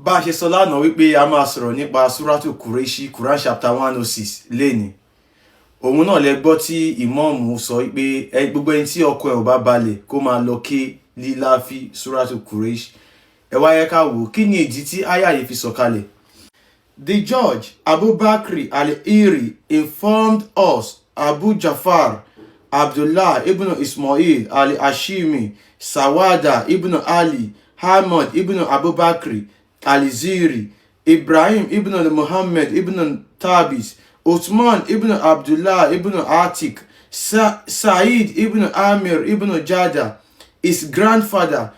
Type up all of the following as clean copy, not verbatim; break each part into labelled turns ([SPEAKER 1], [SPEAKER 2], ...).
[SPEAKER 1] bá a ṣe sọ lánàá wípé a máa sọ̀rọ̀ nípa Suratul Quraish, Quran chapter 106 lénìí. Òun náà lẹ gbọ́ tí ìmáàmù sọ wípé gbogbo ẹni tí ọkọ ẹ̀ ò bá balẹ̀ kó máa lọ ké líláfi Suratul Quraish. Ẹ wá yẹ ká wò kí ni ìdí tí àyà yìí fi sọ̀kalẹ̀. The judge Abu Bakr al-Iri informed us Abu Jafar Abdullah ibn Ismail al-Hashimi Sawada ibn Ali Ahmad ibn Abu Bakr al-Ziri Ibrahim ibn Muhammad ibn Tabis Uthman ibn Abdullah ibn Atik Sa'id ibn Amir ibn Jada, his grandfather,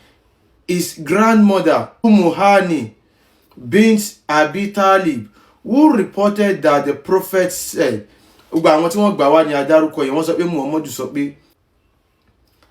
[SPEAKER 1] his grandmother Umuhani bint Abi Talib, who reported that the prophet said,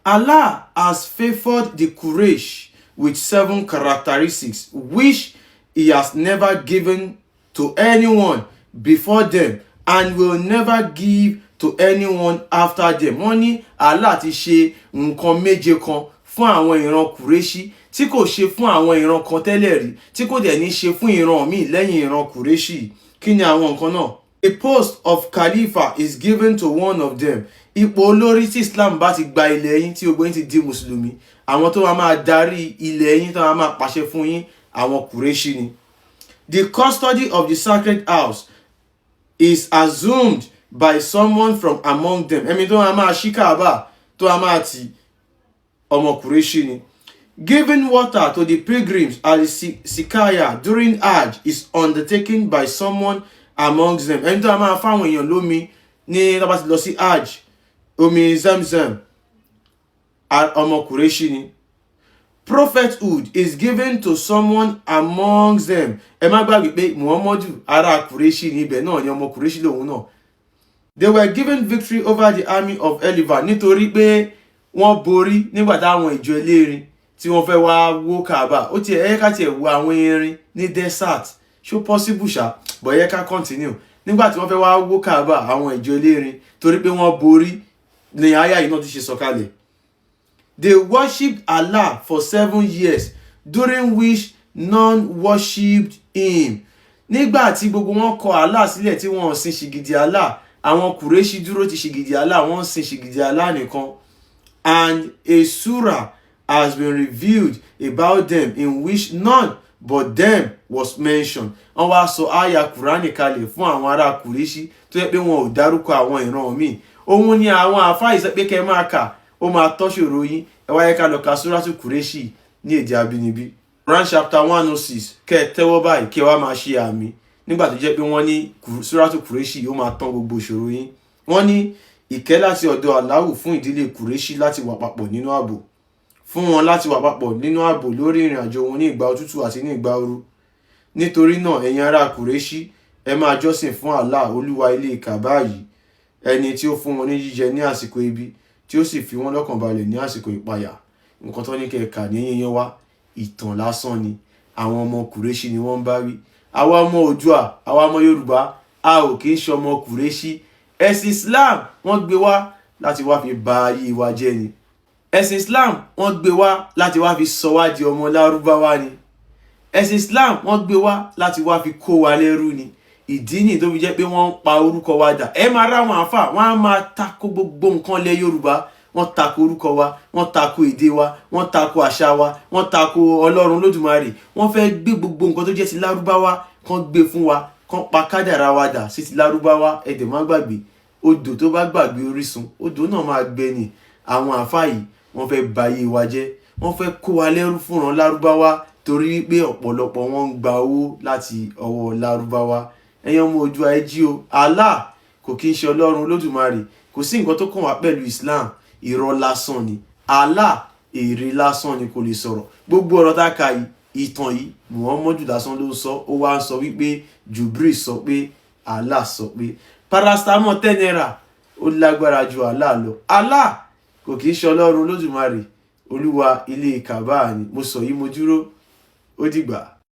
[SPEAKER 1] Allah has favored the Quraish with 7 characteristics which he has never given to anyone before them and will never give to anyone after them. Wọ́n ní Allah ti ṣe nǹkan méje kan fún àwọn ìran Quraishi tí kò ṣe fún àwọn ìran kan tẹ́lẹ̀ rí, tí kò dẹ̀ ní ṣe fún ìran míì lẹ́yìn ìran Quraishi. Kí ni àwọn nǹkan náà? A post of Khalifa is given to one of them. Ipò olórí tí Islam bá ti gba ilẹ̀ yín tí gbogbo yín ti di Mùsùlùmí, àwọn tó máa darí ilẹ̀ yín tó máa pàṣẹ fún yín, àwọn Quraishi ni. The custody of the sacred house is assumed by someone from among them. Ẹ̀mí tó máa ṣí Kaaba tó máa ti ọmọ Quraishi ni. Giving water to the pilgrims at the Sikaya during Hajj is undertaken by someone amongst them. Ẹni tó máa fáwọn èèyàn lómi ní tó bá ti lọ sí Hajj, omi Zamzam, ọmọ Quraishi ni. Prophethood is given to someone amongst them. Ẹ má gbàgbé pé Muhammadu ará Quraishi ni, ibẹ̀ náà ni ọmọ Quraishi lòun náà. They were given victory over the army of Eliva nítorí pé wọ́n borí nígbà táwọn ìjọ elérin tí wọ́n fẹ́ wá wó Kaaba. Ó ti ẹ ká tiẹ̀ wo àwọn erin ní desert. Ṣó possible ṣá? But yẹ ká continue. Nígbà tí wọ́n fẹ́ wá wó Kaaba, àwọn ìjọ elérin torí pé wọ́n borí ní àyà yìí náà ti ṣe sọ̀kalẹ̀. They worshipped Allah for 7 years, during which none worshipped him. Nígbà tí gbogbo wọn kọ Allah sílẹ̀ tí wọ́n sin ṣìgìdì Allah, àwọn Quraishi dúró ti ṣìgìdì Allah, wọ́n sin ṣìgìdì Allah nìkan. And a surah has been revealed about them in which none but them was mentioned. Wọ́n wá sọ àyà Qur'ani kalẹ̀ fún àwọn ará Quraishi tó yẹ pé wọn ò dárúkọ àwọn ìran míì. Òun ni àwọn àfáà sọ pé kẹ́ máa kà, ó máa tọ́ṣòro yín. Ẹ wá yẹ ká lọ ka Suratul Quraish ní èdè abínibí. Quran chapter 106, kẹ́ tẹ́wọ́ báyìí kẹ́ wá máa ṣe àmì. Nígbà tó jẹ́ pé wọ́n ní Suratul Quraish ó máa tán gbogbo ìṣòro yín. Wọ́n ní ìkẹ́ láti ọ̀dọ̀ Allahu fún ìdílé Quraishi láti wà papọ̀ nínú ààbò. Fún wọn láti wà papọ̀ nínú ààbò lórí ìrìn àjò wọn ní ìgbà òtútù àti ní ìgbà ooru. Nítorí náà ẹ̀yin ará Quraishi, ẹ máa jọ́sìn fún Allah Olúwa ilé Kaaba yìí, ẹni tí ó fún wọn ní jíjẹ ní àsìkò ibi, tí ó sì fi wọ́n lọ́kàn balẹ̀ ní àsìkò ìpayà. Nǹkan tó ní kẹ́ kà ní yíyan wá, ìtàn lásán ni. Àwọn ọmọ Quraishi ni wọ́n bá wí. Àwa ọmọ Oòduà, àwa ọmọ Yorùbá, a ò kì í ṣe ọmọ Quraishi. Ẹ̀sìn Islam wọ́n gbé wá láti wá fi ba ayé wa jẹ́ ni. Ẹ̀sìn Islam wọ́n gbé wá láti wá fi sọ wá di ọmọ Lárúbáwá ni. Ẹ̀sìn Islam wọ́n gbé wá láti wá fi kó wa lẹ́rú ni. Ìdí ni tó fi jẹ́ pé wọ́n ń pa orúkọ wa dà. Ẹ máa ráwọn àfà, wọ́n á máa tako gbogbo nǹkan lẹ̀ Yorùbá. Wọ́n tako orúkọ wa, wọ́n tako èdè wa, wọ́n tako àṣà wa, wọ́n tako Ọlọ́run Olódùmarè. Wọ́n fẹ́ gbé gbogbo nǹkan tó jẹ́ ti Lárúbáwá kan gbé fún wa, kan pa kádàrá wa dà sí ti Lárúbáwá. Ẹ dẹ̀ má gbàgbé, odò tó bá gbàgbé orísun, odò náà máa gbẹ ni. Àwọn àfà yìí wọ́n fẹ́ ba ayé wa jẹ́, wọ́n fẹ́ kó wa lẹ́rú fúnran Lárúbáwá torí wípé ọ̀pọ̀lọpọ̀ wọn ń gba owó láti ọwọ́ Lárúbáwá. Ẹ̀yin ọmọ Oòduà ẹ jí o. Allah kò kí ń ṣe Ọlọ́run Olódùmarè. Kò sí nǹkan tó kàn wá pẹ̀lú Islam. Irọ́ lásán ni. Allah èrè lásán ni, kò lè sọ̀rọ̀. Gbogbo ọ̀rọ̀ tá ka yìí, ìtàn yìí, Muhammadu lásán ló ń sọ. Ó wá ń sọ wípé Jibril sọ pé Allah sọ pé paracetamol 10 naira ó lágbára ju Allah lọ. Allah kò kí ń ṣe Ọlọ́run Olódùmarè. Olúwa ilé Kaaba ni. Mo sọ yìí mo dúró. Ó dìgbà.